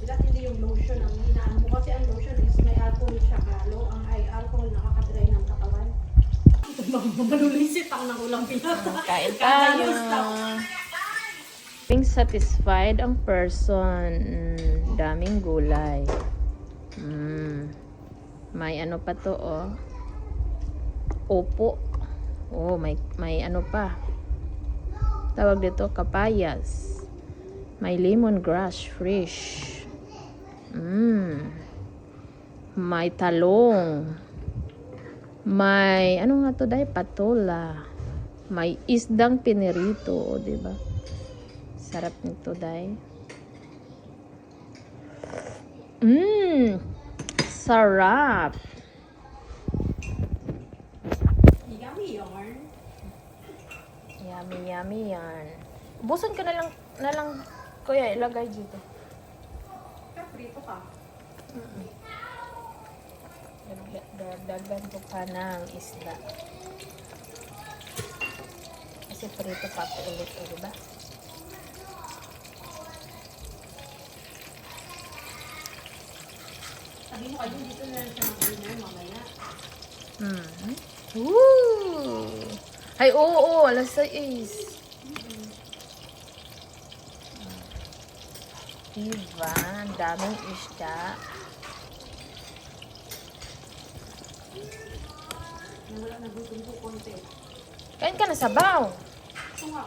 sila, hindi yung lotion ang hinaan mo. Kasi ang lotion is may alcohol siya halo. Ang ay alcohol nakakadry ng katawan. Malulisit ako ng ulang pinata. Kain tayo. Being satisfied ang person. Daming gulay. May ano pa to, oh. Opo. Oh, may ano pa. Tawag dito, kapayas. May lemongrass fresh. May talong. May, ano nga to dahil? Patola. May isdang pinirito, o, diba? Sarap nito dahil. Sarap. Yummy yarn. Yummy, yummy yan. Ubusan ka na lang, kuya, ilagay dito. Kaya prito ka. Dagdagan ko pa ng isda. Kasi prito pa ako ulit, diba? Sabi mo kayo, dito na lang siya mag-dinner mamaya. Woo! Ay, oo, alas 6. Diba? Ang daming isda. Wala na gutom ko konti. Kain ka na sabaw. Ito nga,